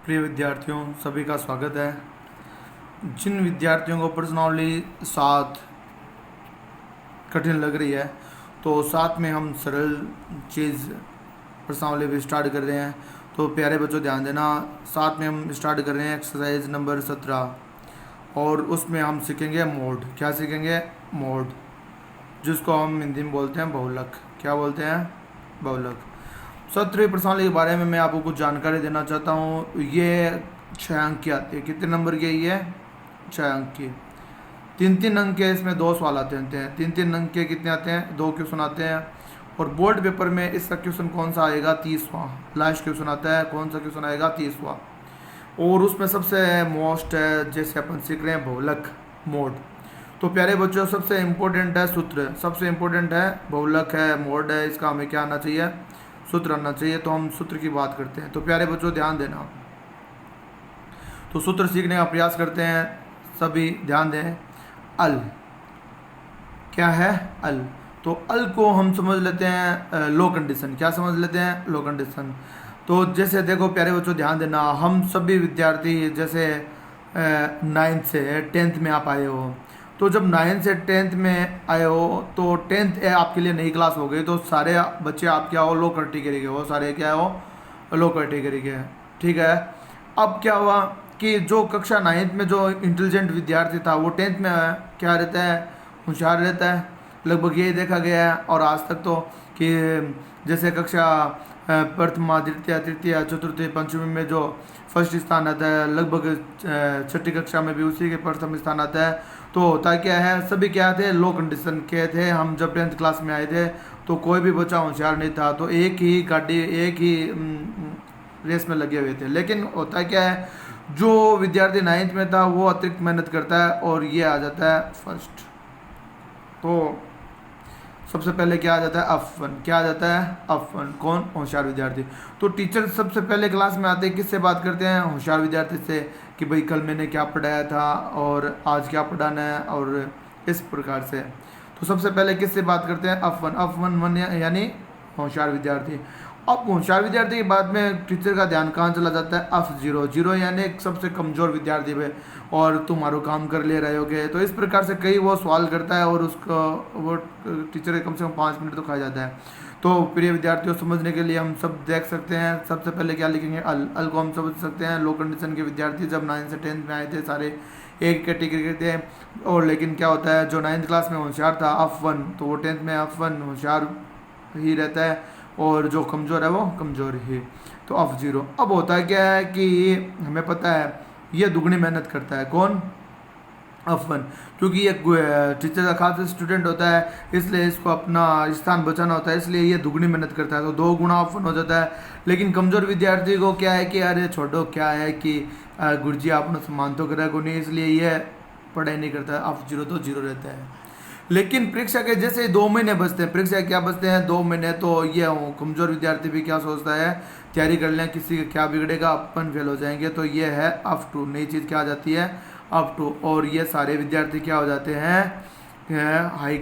प्रिय विद्यार्थियों, सभी का स्वागत है। जिन विद्यार्थियों को पर्सनली 7 कठिन लग रही है, तो साथ में हम सरल चीज़ प्रश्नावली भी स्टार्ट कर रहे हैं। तो प्यारे बच्चों ध्यान देना, साथ में हम स्टार्ट कर रहे हैं एक्सरसाइज नंबर 17 और उसमें हम सीखेंगे मोड। क्या सीखेंगे? मोड, जिसको हम हिंदी में बोलते हैं बहुलक। क्या बोलते हैं? बहुलक। 17वीं प्रश्नावली के बारे में मैं आपको कुछ जानकारी देना चाहता हूँ। ये 6 अंक की आती है। कितने नंबर की? ये 6 अंक की। 3-3 अंक के इसमें 2 सवाल आते हैं। 3-3 अंक के कितने आते हैं? 2 क्वेश्चन आते हैं। और बोर्ड पेपर में इसका क्वेश्चन कौन सा आएगा? 30वां लास्ट क्वेश्चन आता है। कौन सा क्वेश्चन आएगा? 30वां। और उसमें सबसे मोस्ट है, जैसे अपन सीख रहे हैं बहुलक मोड। तो प्यारे बच्चों, सबसे इम्पोर्टेंट है सूत्र, सबसे इम्पोर्टेंट है बहुलक है, मोड है। इसका हमें क्या आना चाहिए? सूत्र आना चाहिए। तो हम सूत्र की बात करते हैं। तो प्यारे बच्चों ध्यान देना, तो सूत्र सीखने का प्रयास करते हैं। सभी ध्यान दें। अल क्या है? अल। तो अल को हम समझ लेते हैं लो कंडीशन। क्या समझ लेते हैं? लो कंडीशन। तो जैसे देखो प्यारे बच्चों ध्यान देना, हम सभी विद्यार्थी जैसे 9th से 10th में आप आए हो, तो जब 9th से 10th में आए हो तो 10th आपके लिए नई क्लास हो गई। तो सारे बच्चे आप क्या हो? लो कैटेगरी के हो। सारे क्या हो? लो कैटेगरी के। ठीक है। अब क्या हुआ कि जो कक्षा 9th में जो इंटेलिजेंट विद्यार्थी था, वो 10th में क्या रहता है? होशियार रहता है। लगभग यही देखा गया है। और आज तक तो कि जैसे कक्षा प्रथमा, द्वितीय, तृतीय, चतुर्थी, पंचमी में जो फर्स्ट स्थान आता है, लगभग 6ठी कक्षा में भी उसी के प्रथम स्थान आता है। तो होता क्या है, सभी क्या थे? लो कंडीशन के थे। हम जब 10th क्लास में आए थे तो कोई भी बच्चा होशियार नहीं था। तो एक ही गाड़ी, एक ही रेस में लगे हुए थे। लेकिन होता क्या है, जो विद्यार्थी 9th में था वो अतिरिक्त मेहनत करता है और ये आ जाता है फर्स्ट। तो सबसे पहले क्या आ जाता है? F1। क्या आ जाता है? F1। कौन? होशियार विद्यार्थी। तो टीचर सबसे पहले क्लास में आते हैं, किससे बात करते हैं? होशियार विद्यार्थी से, कि भाई कल मैंने क्या पढ़ाया था और आज क्या पढ़ाना है, और इस प्रकार से। तो सबसे पहले किससे बात करते हैं? F1। F1 यानी होशियार विद्यार्थी। अब होशियार विद्यार्थी के बाद में टीचर का ध्यान कहाँ चला जाता है? F0। 0 यानी सबसे कमज़ोर विद्यार्थी पे, और तुम्हारो काम कर ले रहे होगे। तो इस प्रकार से कई वो सवाल करता है और उसको वो टीचर के कम से कम 5 मिनट तो खा जाता है। तो प्रिय विद्यार्थियों, समझने के लिए हम सब देख सकते हैं। सबसे पहले क्या लिखेंगे? अल। अल को हम समझ सकते हैं। लो कंडीशन के विद्यार्थी जब 9th से 10th में आए थे, सारे एक कैटेगरी के थे। और लेकिन क्या होता है, जो 9th क्लास में होशियार था F1, तो वो 10th में F1 होशियार ही रहता है, और जो कमज़ोर है वो कमज़ोर ही। तो F0। अब होता है क्या है कि हमें पता है ये दुगनी मेहनत करता है। कौन? F1। क्योंकि ये टीचर का खास स्टूडेंट होता है, इसलिए इसको अपना स्थान बचाना होता है, इसलिए ये दुगनी मेहनत करता है। तो 2 गुना F1 हो जाता है। लेकिन कमज़ोर विद्यार्थी को क्या है कि अरे छोड़ो, क्या है कि गुरुजी आपने सम्मान तो करा को नहीं, इसलिए ये पढ़ाई नहीं करता है। F0 तो 0 रहता है। लेकिन परीक्षा के जैसे 2 महीने बचते हैं, परीक्षा क्या बचते हैं? 2 महीने। तो ये कमज़ोर विद्यार्थी भी क्या सोचता है? तैयारी कर लें, किसी का क्या बिगड़ेगा, अपन फेल हो जाएंगे। तो ये है F2। नई चीज़ क्या आ जाती है? F2। और ये सारे विद्यार्थी क्या हो जाते हैं? हाई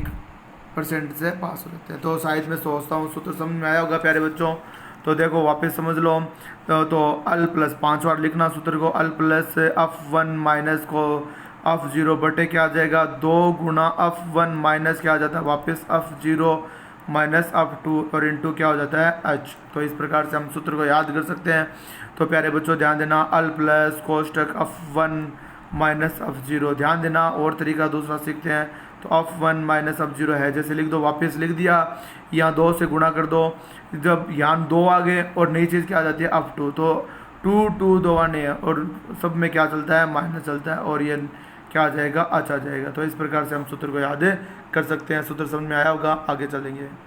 परसेंट से पास हो जाते हैं। तो शायद मैं सोचता हूँ सूत्र समझ में आया होगा प्यारे बच्चों। तो देखो वापस समझ लो। तो अल प्लस 5 बार लिखना सूत्र को। अल प्लस F1 माइनस को F0 बटे क्या आ जाएगा? 2 गुना F1 माइनस क्या आ जाता है? वापस F0 माइनस F2 और इंटू क्या हो जाता है? H। तो इस प्रकार से हम सूत्र को याद कर सकते हैं। तो प्यारे बच्चों ध्यान देना, अल प्लस कोष्टक F1 माइनस F0। ध्यान देना, और तरीका दूसरा सीखते हैं। तो F1 माइनस F0 है, जैसे लिख दो, वापस लिख दिया। यहाँ 2 से गुणा कर दो। जब यहाँ 2 आ गए और नई चीज़ क्या आ जाती है? F2। तो 2 2 आने हैं, और सब में क्या चलता है? माइनस चलता है, और ये क्या आ जाएगा? अच्छा आ जाएगा। तो इस प्रकार से हम सूत्र को याद कर सकते हैं। सूत्र समझ में आया होगा, आगे चलेंगे।